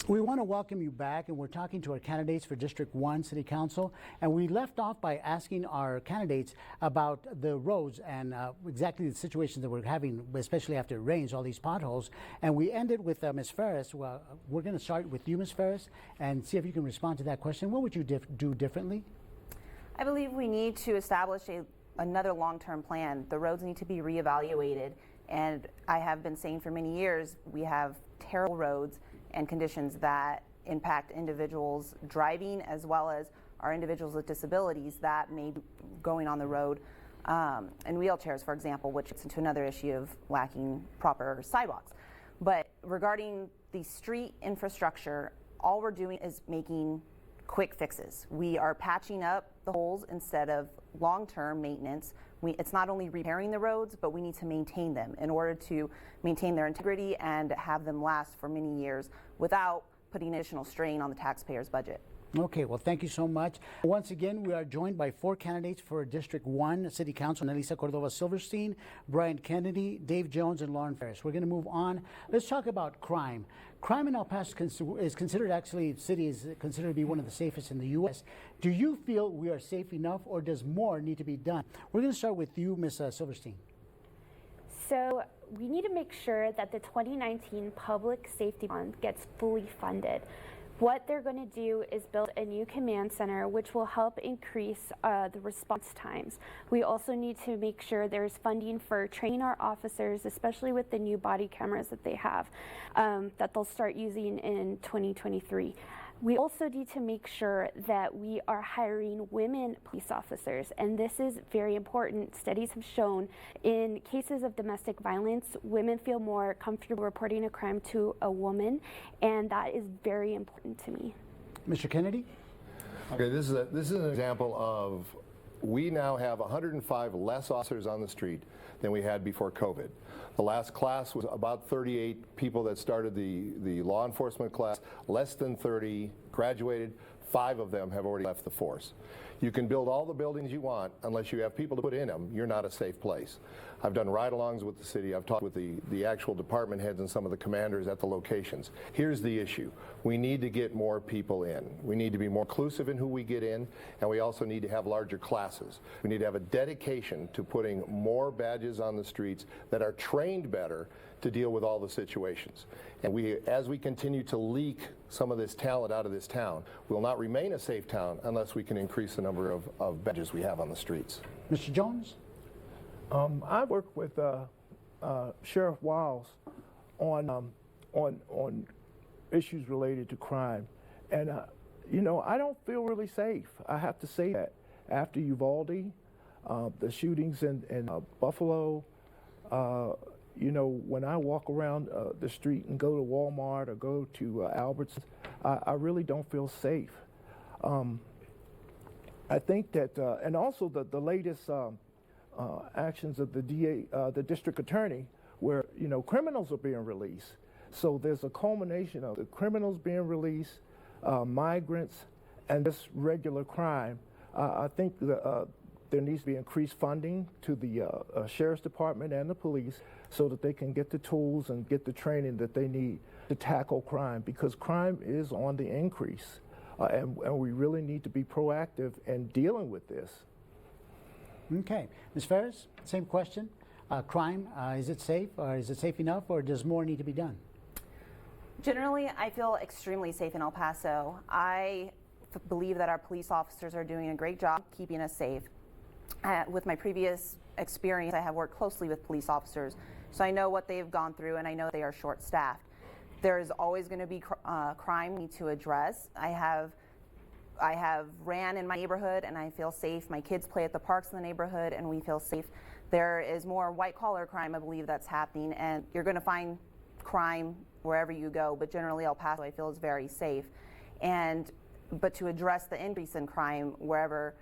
We want to welcome you back, and we're talking to our candidates for District 1 City Council. And we left off by asking our candidates about the roads and exactly the situations that we're having, especially after it rains, all these potholes. And we ended with Ms. Ferris. Well, we're going to start with you, Ms. Ferris, and see if you can respond to that question. What would you do differently? I believe we need to establish another long-term plan. The roads need to be reevaluated. And I have been saying for many years, we have terrible roads and conditions that impact individuals driving as well as our individuals with disabilities that may be going on the road in wheelchairs, for example, which gets into another issue of lacking proper sidewalks. But regarding the street infrastructure, all we're doing is making quick fixes. We are patching up the holes instead of long-term maintenance. It's not only repairing the roads, but we need to maintain them in order to maintain their integrity and have them last for many years without putting additional strain on the taxpayers' budget. Okay, well, thank you so much. Once again, we are joined by 4 candidates for District 1 City Council: Analisa, Cordova, Silverstein, Brian Kennedy, Dave Jones, and Lauren Ferris. We're going to move on. Let's talk about crime. Crime in El Paso is considered, actually, the city is considered to be one of the safest in the U.S. Do you feel we are safe enough, or does more need to be done? We're going to start with you, Ms. Silverstein. So we need to make sure that the 2019 Public Safety Fund gets fully funded. What they're going to do is build a new command center, which will help increase the response times. We also need to make sure there's funding for training our officers, especially with the new body cameras that they have, that they'll start using in 2023. We also need to make sure that we are hiring women police officers, and this is very important. Studies have shown in cases of domestic violence, women feel more comfortable reporting a crime to a woman, and that is very important to me. Mr. Kennedy? Okay, this is an example of, we now have 105 less officers on the street than we had before COVID. The last class was about 38 people that started the law enforcement class. Less than 30 graduated. 5 of them have already left the force. You can build all the buildings you want, unless you have people to put in them, you're not a safe place. I've done ride-alongs with the city. I've talked with the actual department heads and some of the commanders at the locations. Here's the issue. We need to get more people in. We need to be more inclusive in who we get in, and we also need to have larger classes. We need to have a dedication to putting more badges on the streets that are trained better to deal with all the situations. And as we continue to leak some of this talent out of this town, we'll not remain a safe town unless we can increase the number of badges we have on the streets. Mr. Jones? I work with Sheriff Wiles on issues related to crime, and you know, I don't feel really safe. I have to say that after Uvalde, the shootings in Buffalo. You know, when I walk around the street and go to Walmart or go to Albertsons, I really don't feel safe. I think that, and also the latest actions of the DA, the district attorney, where, you know, criminals are being released. So there's a culmination of the criminals being released, migrants, and this regular crime. I think there needs to be increased funding to the Sheriff's Department and the police so that they can get the tools and get the training that they need to tackle crime, because crime is on the increase, and we really need to be proactive in dealing with this. Okay. Ms. Ferris, same question. Crime, is it safe, or is it safe enough, or does more need to be done? Generally, I feel extremely safe in El Paso. I believe that our police officers are doing a great job keeping us safe. With my previous experience, I have worked closely with police officers, so I know what they've gone through, and I know they are short-staffed. There is always going to be crime we need to address. I have ran in my neighborhood, and I feel safe. My kids play at the parks in the neighborhood, and we feel safe. There is more white-collar crime, I believe, that's happening, and you're going to find crime wherever you go, but generally El Paso, I feel, is very safe. But to address the increase in crime wherever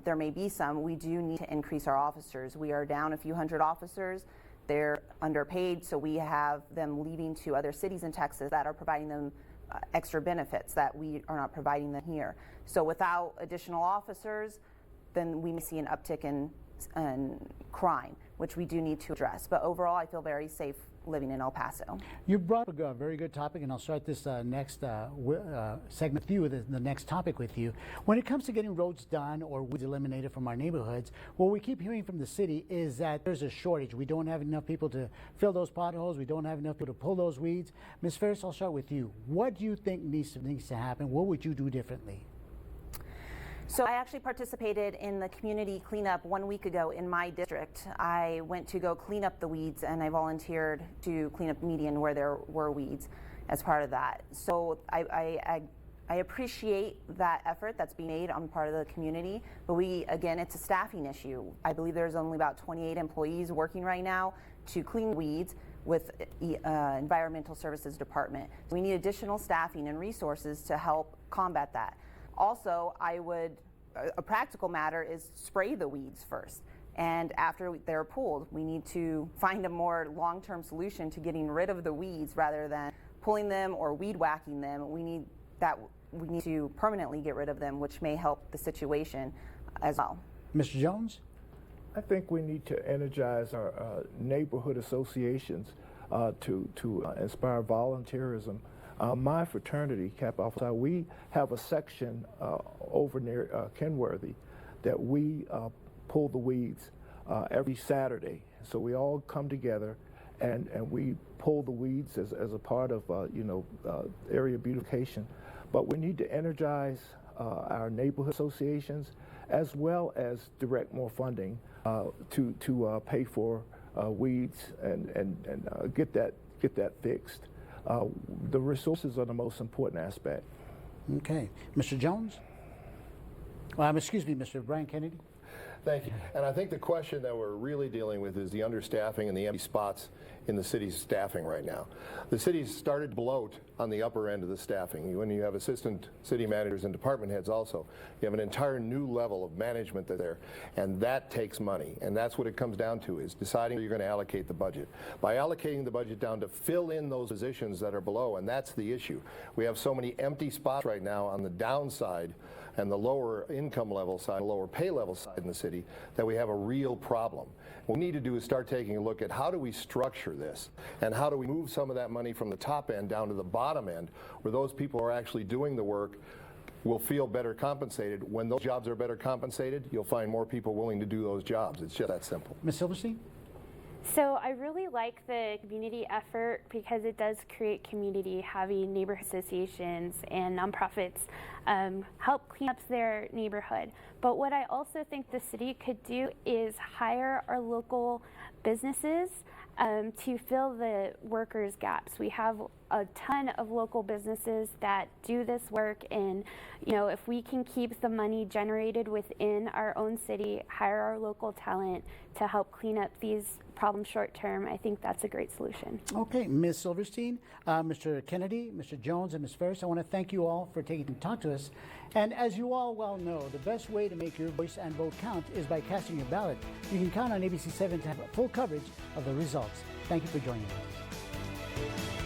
there may be some, we do need to increase our officers. We are down a few hundred officers. They're underpaid, so we have them leaving to other cities in Texas that are providing them extra benefits that we are not providing them here. So without additional officers, then we may see an uptick in crime, which we do need to address. But overall, I feel very safe living in El Paso. You brought up a very good topic, and I'll start this next segment with you, the next topic with you. When it comes to getting roads done or weeds eliminated from our neighborhoods, what we keep hearing from the city is that there's a shortage. We don't have enough people to fill those potholes. We don't have enough people to pull those weeds. Ms. Ferris, I'll start with you. What do you think needs to happen? What would you do differently? So I actually participated in the community cleanup 1 week ago in my district. I went to go clean up the weeds, and I volunteered to clean up median where there were weeds as part of that. So I appreciate that effort that's being made on part of the community, but again, it's a staffing issue. I believe there's only about 28 employees working right now to clean weeds with Environmental Services Department. So we need additional staffing and resources to help combat that. Also, a practical matter is spray the weeds first. And after they're pulled, we need to find a more long-term solution to getting rid of the weeds rather than pulling them or weed whacking them. We need to permanently get rid of them, which may help the situation as well. Mr. Jones? I think we need to energize our neighborhood associations to inspire volunteerism. My fraternity, Kappa Alpha Psi, we have a section over near Kenworthy that we pull the weeds every Saturday. So we all come together and we pull the weeds as a part of area beautification. But we need to energize our neighborhood associations as well as direct more funding to pay for weeds and get that fixed. The resources are the most important aspect. Okay. Mr. Jones? Excuse me, Mr. Brian Kennedy? Thank you. And I think the question that we're really dealing with is the understaffing and the empty spots in the city's staffing right now. The city's started to bloat on the upper end of the staffing. When you have assistant city managers and department heads also, you have an entire new level of management there, and that takes money. And that's what it comes down to, is deciding where you're going to allocate the budget. By allocating the budget down to fill in those positions that are below, and that's the issue. We have so many empty spots right now on the downside and the lower income level side, lower pay level side in the city, that we have a real problem. What we need to do is start taking a look at how do we structure this, and how do we move some of that money from the top end down to the bottom end, where those people who are actually doing the work will feel better compensated. When those jobs are better compensated, you'll find more people willing to do those jobs. It's just that simple. Ms. Silverstein? So I really like the community effort because it does create community, having neighborhood associations and nonprofits help clean up their neighborhood. But what I also think the city could do is hire our local businesses to fill the workers' gaps. We have a ton of local businesses that do this work, and if we can keep the money generated within our own city, hire our local talent to help clean up these problems short term, I think that's a great solution. Okay, Ms. Silverstein, Mr. Kennedy, Mr. Jones, and Ms. Ferris, I want to thank you all for taking time to talk to us. And as you all well know, the best way to make your voice and vote count is by casting your ballot. You can count on ABC7 to have full coverage of the results. Thank you for joining us.